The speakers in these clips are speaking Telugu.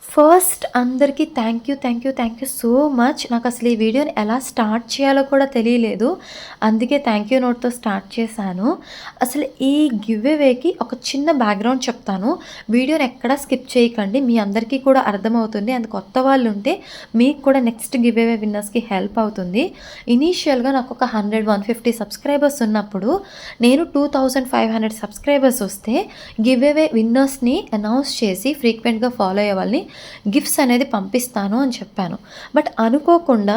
ఫస్ట్ అందరికీ థ్యాంక్ యూ సో మచ్. నాకసలు ఈ వీడియోని ఎలా స్టార్ట్ చేయాలో కూడా తెలియలేదు. అందుకే థ్యాంక్ యూ నోట్‌తో స్టార్ట్ చేశాను. అసలు ఈ గివ్ అవేకి ఒక చిన్న బ్యాక్‌గ్రౌండ్ చెప్తాను. వీడియోని ఎక్కడా స్కిప్ చేయకండి. మీ అందరికీ కూడా అర్థమవుతుంది. అండ్ కొత్త వాళ్ళుంటే మీకు కూడా నెక్స్ట్ గివ్ అవే విన్నర్స్‌కి హెల్ప్ అవుతుంది. ఇనీషియల్‌గా నాకొక 100, 150 సబ్స్క్రైబర్స్ ఉన్నప్పుడు నేను 2500 సబ్స్క్రైబర్స్ వస్తే గివ్ అవే విన్నర్స్‌ని అనౌన్స్ చేసి ఫ్రీక్వెంట్‌గా ఫాలో అయ్యే వాళ్ళని గిఫ్ట్స్ అనేది పంపిస్తాను అని చెప్పాను. బట్ అనుకోకుండా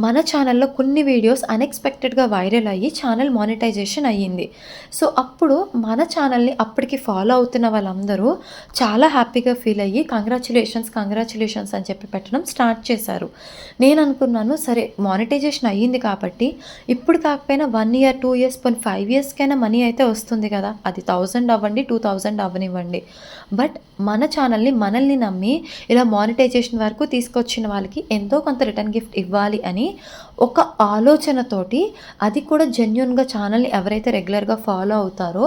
మన ఛానల్లో కొన్ని వీడియోస్ అన్‌ఎక్స్‌పెక్టెడ్‌గా వైరల్ అయ్యి ఛానల్ మానిటైజేషన్ అయ్యింది. సో అప్పుడు మన ఛానల్‌ని అప్పటికి ఫాలో అవుతున్న వాళ్ళందరూ చాలా హ్యాపీగా ఫీల్ అయ్యి కంగ్రాచ్యులేషన్స్ అని చెప్పి పెట్టడం స్టార్ట్ చేశారు. నేను అనుకున్నాను సరే మానిటైజేషన్ అయ్యింది కాబట్టి ఇప్పుడు కాకపోయినా 1 ఇయర్, 2 ఇయర్స్, పోనీ 5 ఇయర్స్‌కైనా మనీ అయితే వస్తుంది కదా! అది 1000 అవ్వండి, 2000 అవ్వనివ్వండి. బట్ మన ఛానల్‌ని మనల్ని నమ్మి ఇలా మానిటైజేషన్ వరకు తీసుకొచ్చిన వాళ్ళకి ఎంతో కొంత రిటర్న్ గిఫ్ట్ ఇవ్వాలి అని ఒక ఆలోచనతోటి, అది కూడా జెన్యూన్‌గా ఛానల్‌ని ఎవరైతే రెగ్యులర్‌గా ఫాలో అవుతారో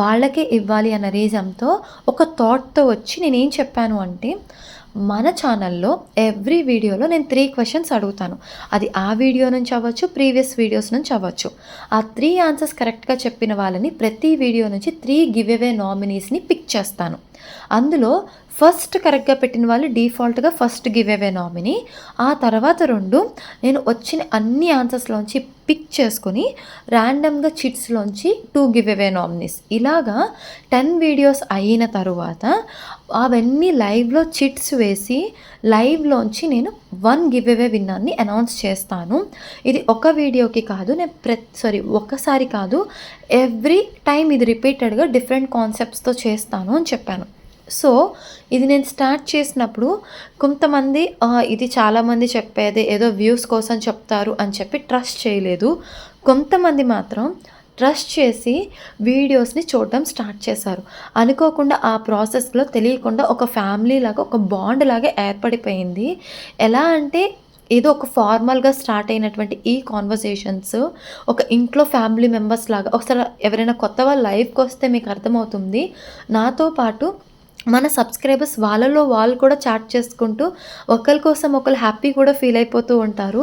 వాళ్ళకే ఇవ్వాలి అన్న రీజన్‌తో ఒక థాట్‌తో వచ్చి నేనేం చెప్పాను అంటే, మన ఛానల్లో ఎవ్రీ వీడియోలో నేను 3 క్వెషన్స్ అడుగుతాను. అది ఆ వీడియో నుంచి అవ్వచ్చు, ప్రీవియస్ వీడియోస్ నుంచి అవ్వచ్చు. ఆ 3 ఆన్సర్స్ కరెక్ట్‌గా చెప్పిన వాళ్ళని ప్రతి వీడియో నుంచి 3 గివ్ అవే నామినీస్‌ని పిక్ చేస్తాను. అందులో ఫస్ట్ కరెక్ట్‌గా పెట్టిన వాళ్ళు డిఫాల్ట్‌గా ఫస్ట్ గివ్ అవే నామినీ. ఆ తర్వాత 2 నేను వచ్చిన అన్ని ఆన్సర్స్‌లోంచి పిక్ చేసుకొని ర్యాండమ్‌గా చిట్స్‌లోంచి 2 గివ్ అవే నామినీస్. ఇలాగా 10 వీడియోస్ అయిన తరువాత అవన్నీ లైవ్‌లో చిట్స్ వేసి లైవ్‌లోంచి నేను 1 గివ్ అవే విన్నర్‌ని అనౌన్స్ చేస్తాను. ఇది ఒక వీడియోకి కాదు, నేను ఒక్కసారి కాదు, ఎవ్రీ టైమ్ ఇది రిపీటెడ్‌గా డిఫరెంట్ కాన్సెప్ట్స్‌తో చేస్తాను అని చెప్పాను. సో ఇది నేను స్టార్ట్ చేసినప్పుడు కొంతమంది ఇది చాలామంది చెప్పేదే ఏదో వ్యూస్ కోసం చెప్తారు అని చెప్పి ట్రస్ట్ చేయలేదు. కొంతమంది మాత్రం ట్రస్ట్ చేసి వీడియోస్ని చూడడం స్టార్ట్ చేశారు. అనుకోకుండా ఆ ప్రాసెస్లో తెలియకుండా ఒక ఫ్యామిలీ లాగా, ఒక బాండ్ లాగా ఏర్పడిపోయింది. ఎలా అంటే ఏదో ఒక ఫార్మల్‌గా స్టార్ట్ అయినటువంటి ఈ కాన్వర్సేషన్స్ ఒక ఇంట్లో ఫ్యామిలీ మెంబర్స్ లాగా, ఒకసారి ఎవరైనా కొత్త వాళ్ళు లైవ్‌కొస్తే మీకు అర్థమవుతుంది. నాతో పాటు మన సబ్స్క్రైబర్స్ వాళ్ళలో వాళ్ళు కూడా చాట్ చేసుకుంటూ ఒకరి కోసం ఒకళ్ళు హ్యాపీ కూడా ఫీల్ అయిపోతూ ఉంటారు.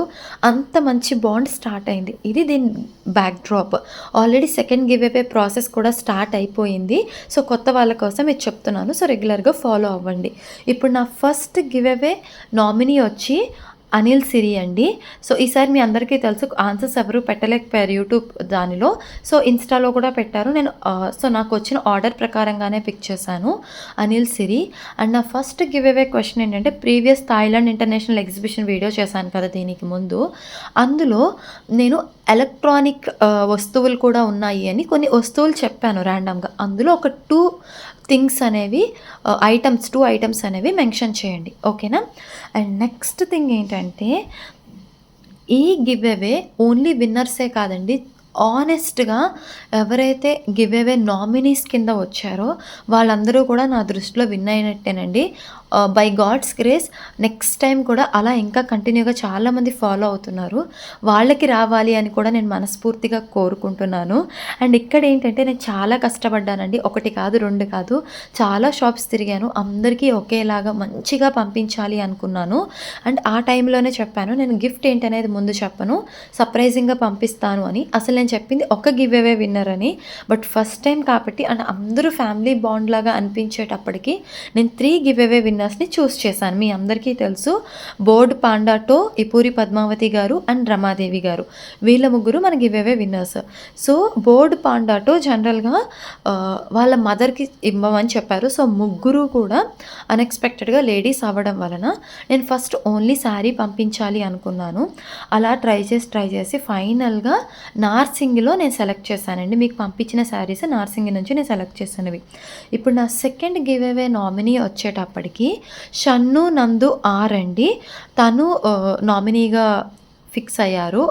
అంత మంచి బాండ్ స్టార్ట్ అయింది. ఇది దీని back drop. Already second give away process కూడా స్టార్ట్ అయిపోయింది. సో కొత్త వాళ్ళ కోసం ఇది చెప్తున్నాను. సో రెగ్యులర్‌గా ఫాలో అవ్వండి. ఇప్పుడు నా ఫస్ట్ గివ్ అవే నామినీ వచ్చి అనిల్ సిరి అండి. సో ఈసారి మీ అందరికీ తెలుసు ఆన్సర్స్ ఎవరు పెట్టలేకపోయారు యూట్యూబ్ దానిలో. సో ఇన్‌స్టాలో కూడా పెట్టారు. నేను సో నాకు వచ్చిన ఆర్డర్ ప్రకారంగానే పిక్ చేశాను అనిల్ సిరి. అండ్ నా ఫస్ట్ గివ్ అవే క్వెషన్ ఏంటంటే, previous Thailand international exhibition video చేశాను కదా దీనికి ముందు. అందులో నేను ఎలక్ట్రానిక్ వస్తువులు కూడా ఉన్నాయి అని కొన్ని వస్తువులు చెప్పాను ర్యాండమ్‌గా. అందులో ఒక 2 థింగ్స్ అనేవి ఐటమ్స్ 2 ఐటమ్స్ అనేవి మెన్షన్ చేయండి. ఓకేనా? అండ్ నెక్స్ట్ థింగ్ ఏంటంటే, ఈ గివ్ అవే ఓన్లీ విన్నర్సే కాదండి. ఆనెస్ట్‌గా ఎవరైతే గివ్ అవే నామినీస్ కింద వచ్చారో వాళ్ళందరూ కూడా నా దృష్టిలో విన్ అయినట్టేనండి. By God's grace next time కూడా అలా ఇంకా కంటిన్యూగా చాలామంది ఫాలో అవుతున్నారు. వాళ్ళకి రావాలి అని కూడా నేను మనస్ఫూర్తిగా కోరుకుంటున్నాను. అండ్ ఇక్కడ ఏంటంటే, నేను చాలా కష్టపడ్డానండి. 1 కాదు, 2 కాదు, చాలా షాప్స్ తిరిగాను. అందరికీ ఒకేలాగా మంచిగా పంపించాలి అనుకున్నాను. అండ్ ఆ టైంలోనే చెప్పాను, నేను గిఫ్ట్ ఏంటనేది ముందు చెప్పను, సర్ప్రైజింగ్‌గా పంపిస్తాను అని. అసలు నేను చెప్పింది ఒక గివ్ అవే విన్నర్ అని. బట్ ఫస్ట్ టైం కాబట్టి అండ్ అందరూ ఫ్యామిలీ బాండ్ లాగా అనిపించేటప్పటికి నేను 3 గివ్ అవే విన్నర్స్‌ని చూస్ చేశాను. మీ అందరికీ తెలుసు, బోర్డ్ పాండాటో, ఇపూరి పద్మావతి గారు అండ్ రమాదేవి గారు. వీళ్ళ ముగ్గురు మన గివ్ అవే విన్నర్స్. సో బోర్డ్ పాండాటో జనరల్‌గా వాళ్ళ మదర్‌కి ఇవ్వమని చెప్పారు. సో ముగ్గురు కూడా అన్‌ఎక్స్‌పెక్టెడ్‌గా లేడీస్ అవ్వడం వలన నేను ఫస్ట్ ఓన్లీ శారీ పంపించాలి అనుకున్నాను. అలా ట్రై చేసి ఫైనల్‌గా నార్సింగిలో నేను సెలెక్ట్ చేశానండి. మీకు పంపించిన శారీస్ నార్సింగి నుంచి నేను సెలెక్ట్ చేసినవి. ఇప్పుడు నా సెకండ్ గివ్ అవే నామినీ వచ్చేటప్పటికి షన్ను నందు ఆర్ అండి. తను నామినీగా ఫిక్స్ అయ్యారు,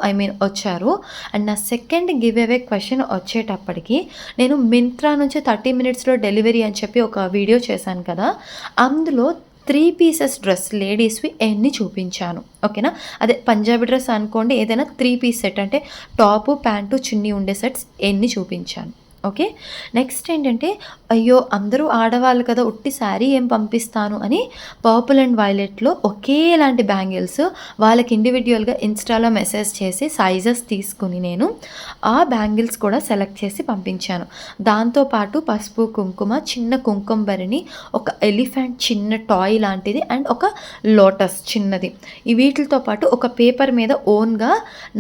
వచ్చారు. అండ్ నా సెకండ్ గివ్ అవే క్వెషన్ వచ్చేటప్పటికి, నేను మింత్రా నుంచి 30 మినిట్స్లో డెలివరీ అని చెప్పి ఒక వీడియో చేశాను కదా, అందులో 3 పీసెస్ డ్రెస్ లేడీస్వి ఎన్ని చూపించాను. ఓకేనా? అదే పంజాబీ డ్రెస్ అనుకోండి, ఏదైనా 3 పీస్ సెట్ అంటే టాపు, ప్యాంటు, చున్నీ ఉండే సెట్స్ ఎన్ని చూపించాను. ఓకే. నెక్స్ట్ ఏంటంటే, అయ్యో! అందరూ ఆడవాళ్ళు కదా! ఉట్టి శారీ ఏం పంపిస్తాను అని పర్పుల్ అండ్ వైలెట్‌లో ఒకేలాంటి బ్యాంగిల్స్ వాళ్ళకి ఇండివిడ్యువల్‌గా ఇన్‌స్టాలో మెసేజ్ చేసి సైజెస్ తీసుకొని నేను ఆ బ్యాంగిల్స్ కూడా సెలెక్ట్ చేసి పంపించాను. దాంతో పాటు పసుపు, కుంకుమ, చిన్న కుంకుమ భరిణి, ఒక ఎలిఫెంట్ చిన్న టాయ్ లాంటిది అండ్ ఒక లోటస్ చిన్నది. ఈ వీటిలతో పాటు ఒక పేపర్ మీద ఓన్‌గా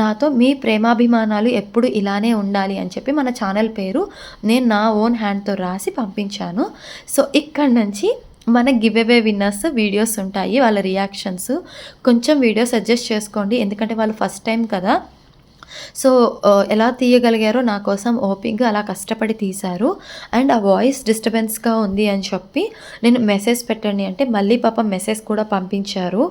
నాతో మీ ప్రేమాభిమానాలు ఎప్పుడు ఇలానే ఉండాలి అని చెప్పి మన ఛానల్ పేరు నేను నా ఓన్ హ్యాండ్‌తో రాసి పంపించాను. సో, ఇక్కడి నుంచి మన గివ్ అవే విన్నర్స్ వీడియోస్ ఉంటాయి. వాళ్ళ రియాక్షన్స్ కొంచెం వీడియోస్ అడ్జస్ట్ చేసుకోండి. ఎందుకంటే వాళ్ళు ఫస్ట్ టైమ్ కదా! సో, ఎలా తీయగలిగారో నా కోసం ఓపికగా అలా కష్టపడి తీశారు. అండ్ ఆ వాయిస్ డిస్టర్బెన్స్‌గా ఉంది అని చెప్పి నేను మెసేజ్ పెట్టండి అంటే మళ్ళీ పాపం మెసేజ్ కూడా పంపించారు.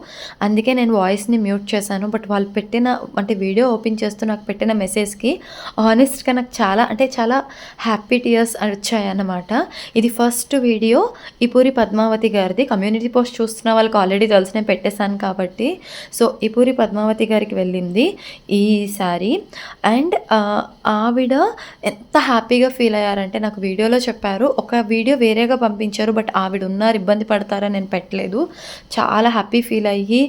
అందుకే నేను వాయిస్‌ని మ్యూట్ చేశాను. బట్ వాళ్ళు పెట్టిన అంటే వీడియో ఓపెన్ చేస్తూ నాకు పెట్టిన మెసేజ్‌కి హానెస్ట్‌గా నాకు చాలా హ్యాపీ టీయర్స్ వచ్చాయన్నమాట. ఇది ఫస్ట్ వీడియో ఇపూరి పద్మావతి గారిది. కమ్యూనిటీ పోస్ట్ చూస్తున్న వాళ్ళకి ఆల్రెడీ తెలుసు, నేను పెట్టేశాను కాబట్టి. సో, ఇపూరి పద్మావతి గారికి వెళ్ళింది ఈ శారీ. అండ్ ఆవిడ ఎంత హ్యాపీగా ఫీల్ అయ్యారంటే నాకు వీడియోలో చెప్పారు. ఒక వీడియో వేరేగా పంపించారు. బట్ ఆవిడ ఉన్నారు, ఇబ్బంది పడతారని నేను పెట్టలేదు. చాలా హ్యాపీ ఫీల్ అయ్యి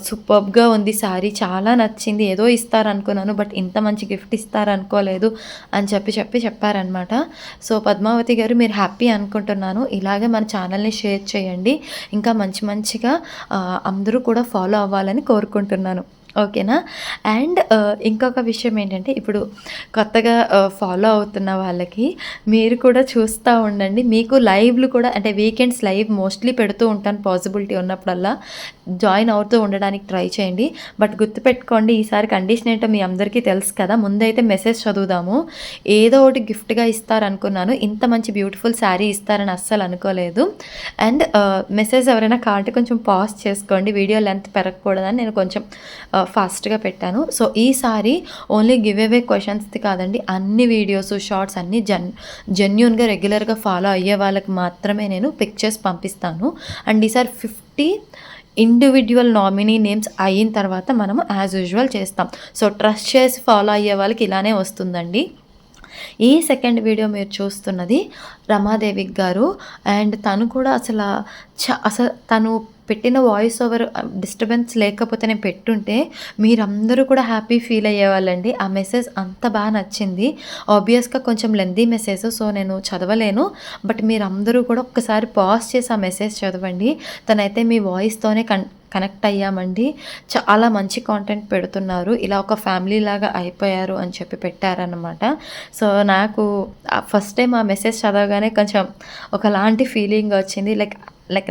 సూపర్బ్‌గా ఉంది శారీ, చాలా నచ్చింది, ఏదో ఇస్తారనుకున్నాను బట్ ఇంత మంచి గిఫ్ట్ ఇస్తారనుకోలేదు అని చెప్పారనమాట. సో, పద్మావతి గారు మీరు హ్యాపీ అనుకుంటున్నాను. ఇలాగే మన ఛానల్ని షేర్ చేయండి. ఇంకా మంచిగా అందరూ కూడా ఫాలో అవ్వాలని కోరుకుంటున్నాను. ఓకేనా? అండ్ ఇంకొక విషయం ఏంటంటే ఇప్పుడు కొత్తగా ఫాలో అవుతున్న వాళ్ళకి మీరు కూడా చూస్తూ ఉండండి. మీకు లైవ్‌లు కూడా అంటే వీకెండ్స్ లైవ్ మోస్ట్‌లీ పెడుతూ ఉంటాను, పాసిబిలిటీ ఉన్నప్పుడల్లా జాయిన్ అవుతూ ఉండడానికి ట్రై చేయండి. బట్ గుర్తుపెట్టుకోండి, ఈసారి కండిషన్ ఏంటో మీ అందరికీ తెలుసు కదా! ముందైతే మెసేజ్ చదువుదాము. ఏదో ఒకటి గిఫ్ట్‌గా ఇస్తారనుకున్నాను. ఇంత మంచి బ్యూటిఫుల్ శారీ ఇస్తారని అస్సలు అనుకోలేదు. అండ్ మెసేజ్ ఎవరైనా కావాలంటే కొంచెం పాజ్ చేసుకోండి. వీడియో లెంత్ పెరగకూడదని నేను కొంచెం ఫాస్ట్‌గా పెట్టాను. సో, ఈసారి ఓన్లీ గివ్ అవే క్వెషన్స్‌ది కాదండి, అన్ని వీడియోస్, షార్ట్స్ అన్నీ జెన్యూన్‌గా రెగ్యులర్‌గా ఫాలో అయ్యే వాళ్ళకి మాత్రమే నేను పిక్ చేసి పంపిస్తాను. అండ్ ఈసారి 50 ఇండివిడ్యువల్ నామినీ నేమ్స్ అయిన తర్వాత మనము యాజ్ యూజువల్ చేస్తాం. సో, ట్రస్ట్ చేసి ఫాలో అయ్యే వాళ్ళకి ఇలానే వస్తుందండి. ఈ సెకండ్ వీడియో మీరు చూస్తున్నది రమాదేవి గారు. అండ్ తను కూడా అసలు తను పెట్టిన వాయిస్ ఓవర్ డిస్టర్బెన్స్ లేకపోతే నేను పెట్టుంటే మీరందరూ కూడా హ్యాపీ ఫీల్ అయ్యేవాళ్ళండి. ఆ మెసేజ్ అంత బాగా నచ్చింది. ఆబ్వియస్‌గా కొంచెం లెంతీ మెసేజ్, సో నేను చదవలేను. బట్ మీరందరూ కూడా ఒక్కసారి పాజ్ చేసి ఆ మెసేజ్ చదవండి. తనైతే మీ వాయిస్తోనే కనెక్ట్ అయ్యామండి, చాలా మంచి కాంటెంట్ పెడుతున్నారు, ఇలా ఒక ఫ్యామిలీ లాగా అయిపోయారు అని చెప్పి పెట్టారనమాట. సో, నాకు ఫస్ట్ టైం ఆ మెసేజ్ చదవగానే కొంచెం ఒకలాంటి ఫీలింగ్ వచ్చింది. లైక్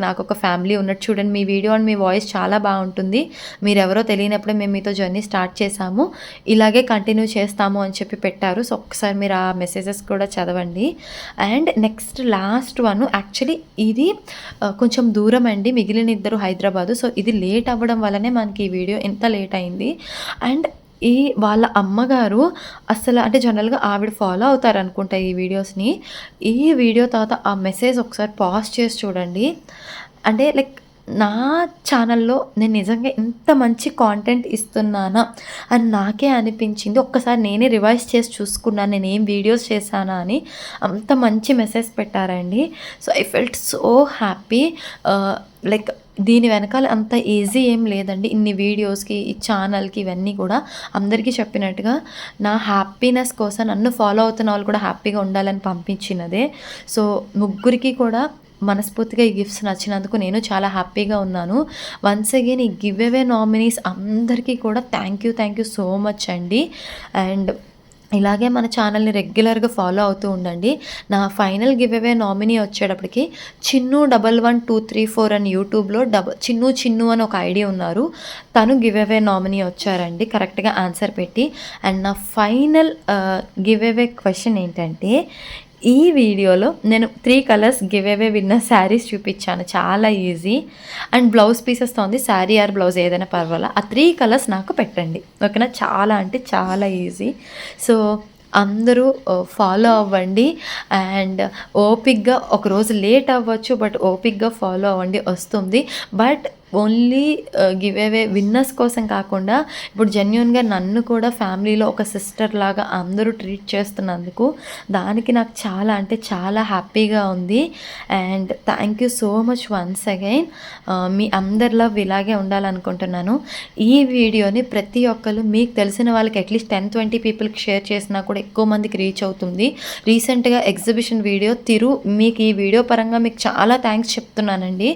నాకు ఒక ఫ్యామిలీ ఉన్నట్టు. చూడండి, మీ వీడియో అండ్ మీ వాయిస్ చాలా బాగుంటుంది, మీరెవరో తెలియనప్పుడే మేము మీతో జర్నీ స్టార్ట్ చేశాము, ఇలాగే కంటిన్యూ చేస్తాము అని చెప్పి పెట్టారు. సో, ఒక్కసారి మీరు ఆ మెసేజెస్ కూడా చదవండి. And next last one, actually ఇది కొంచెం దూరం అండి, మిగిలిన ఇద్దరు హైదరాబాదు. సో, ఇది లేట్ అవ్వడం వల్లనే మనకి ఈ వీడియో ఇంత లేట్ అయింది. అండ్ వాళ్ళ అమ్మగారు అసలు అంటే జనరల్‌గా ఆవిడ ఫాలో అవుతారనుకుంటా ఈ వీడియోస్‌ని. ఈ వీడియో తర్వాత ఆ మెసేజ్ ఒకసారి పాజ్ చేసి చూడండి. అంటే లైక్ నా ఛానల్‌లో నేను నిజంగా ఇంత మంచి కాంటెంట్ ఇస్తున్నానా అని నాకే అనిపించింది. ఒక్కసారి నేనే రివైజ్ చేసి చూసుకున్నాను నేనేం వీడియోస్ చేశానా అని. అంత మంచి మెసేజ్ పెట్టారండి. So, I felt so happy. Like దీని వెనకాల అంత ఈజీ ఏం లేదండి. ఇన్ని వీడియోస్‌కి, ఈ ఛానల్‌కి ఇవన్నీ కూడా అందరికీ చెప్పినట్టుగా నా హ్యాపీనెస్ కోసం నన్ను ఫాలో అవుతున్న వాళ్ళు కూడా హ్యాపీగా ఉండాలని పంపించినదే. సో, ముగ్గురికి కూడా మనస్ఫూర్తిగా ఈ గిఫ్ట్స్ నచ్చినందుకు నేను చాలా హ్యాపీగా ఉన్నాను. వన్స్ అగైన్ ఈ గివ్ అవే నామినీస్ అందరికీ కూడా థ్యాంక్ యూ సో మచ్ అండి. అండ్ ఇలాగే మన ఛానల్ని రెగ్యులర్గా ఫాలో అవుతూ ఉండండి. నా ఫైనల్ గివ్ అవే నామినీ వచ్చేటప్పటికి చిన్ను 11234 అని యూట్యూబ్లో చిన్ను అని ఒక ఐడి ఉన్నారు, తను గివ్ అవే నామినీ వచ్చారండి కరెక్ట్గా ఆన్సర్ పెట్టి. అండ్ నా ఫైనల్ గివ్ అవే క్వశ్చన్ ఏంటంటే, ఈ వీడియోలో నేను 3 కలర్స్ గివ్ అవే విన్న శారీస్ చూపించాను, చాలా ఈజీ. అండ్ బ్లౌజ్ పీసెస్తో ఉంది, శారీ ఆర్ బ్లౌజ్ ఏదైనా పర్వాలా. ఆ 3 కలర్స్ నాకు పెట్టండి, ఓకేనా? చాలా అంటే చాలా ఈజీ. సో, అందరూ ఫాలో అవ్వండి. అండ్ ఓపిక్గా, ఒకరోజు లేట్ అవ్వచ్చు బట్ ఓపిక్గా ఫాలో అవ్వండి, వస్తుంది. But only give away winners కోసం కాకుండా ఇప్పుడు జెన్యూన్గా నన్ను కూడా ఫ్యామిలీలో ఒక సిస్టర్ లాగా అందరూ ట్రీట్ చేస్తున్నందుకు దానికి నాకు చాలా అంటే చాలా హ్యాపీగా ఉంది. And thank you so much once again. మీ అందరి లవ్ ఇలాగే ఉండాలనుకుంటున్నాను. ఈ వీడియోని ప్రతి ఒక్కరు మీకు తెలిసిన వాళ్ళకి అట్లీస్ట్ 10-20 పీపుల్కి షేర్ చేసినా కూడా ఎక్కువ మందికి రీచ్ అవుతుంది. రీసెంట్గా ఎగ్జిబిషన్ వీడియో మీకు ఈ వీడియో పరంగా మీకు చాలా థ్యాంక్స్ చెప్తున్నానండి.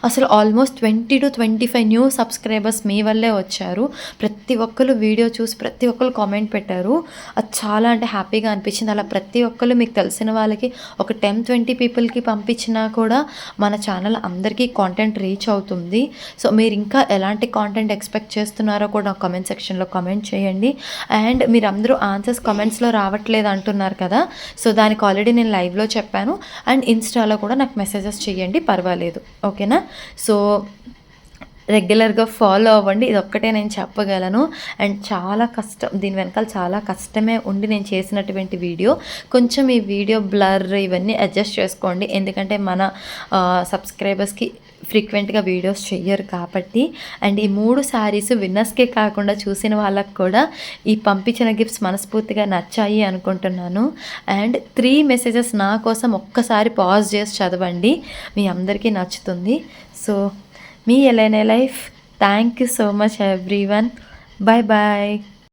అసలు ఆల్మోస్ట్ 20-25 న్యూ సబ్స్క్రైబర్స్ మీ వల్లే వచ్చారు. ప్రతి ఒక్కరు వీడియో చూసి ప్రతి ఒక్కరు కామెంట్ పెట్టారు. అది చాలా అంటే హ్యాపీగా అనిపించింది. అలా ప్రతి ఒక్కరు మీకు తెలిసిన వాళ్ళకి ఒక 10-20 పీపుల్కి పంపించినా కూడా మన ఛానల్ అందరికీ కాంటెంట్ రీచ్ అవుతుంది. సో మీరు ఇంకా ఎలాంటి కాంటెంట్ ఎక్స్పెక్ట్ చేస్తున్నారో కూడా నాకు కామెంట్ సెక్షన్లో కామెంట్ చేయండి. అండ్ మీరు అందరూ ఆన్సర్స్ కామెంట్స్లో రావట్లేదు అంటున్నారు కదా, సో దానికి ఆల్రెడీ నేను లైవ్లో చెప్పాను. అండ్ ఇన్స్టాలో కూడా నాకు మెసేజెస్ చేయండి, పర్వాలేదు, ఓకేనా. సో రెగ్యులర్గా ఫాలో అవ్వండి, ఇది ఒక్కటే నేను చెప్పగలను. అండ్ చాలా కష్టం, దీని వెనకాల చాలా కష్టమే ఉండి నేను చేసినటువంటి వీడియో. కొంచెం ఈ వీడియో బ్లర్ ఇవన్నీ అడ్జస్ట్ చేసుకోండి, ఎందుకంటే మన సబ్స్క్రైబర్స్కి ఫ్రీక్వెంట్గా వీడియోస్ చెయ్యరు కాబట్టి. అండ్ ఈ 3 శారీస్ విన్నర్స్కే కాకుండా చూసిన వాళ్ళకు కూడా ఈ పంపించిన గిఫ్ట్స్ మనస్ఫూర్తిగా నచ్చాయి అనుకుంటున్నాను. అండ్ 3 మెసేజెస్ నా కోసం ఒక్కసారి పాజ్ చేసి చదవండి, మీ అందరికీ నచ్చుతుంది. సో మీ ఎలైనా life. Thank you so much everyone. Bye bye.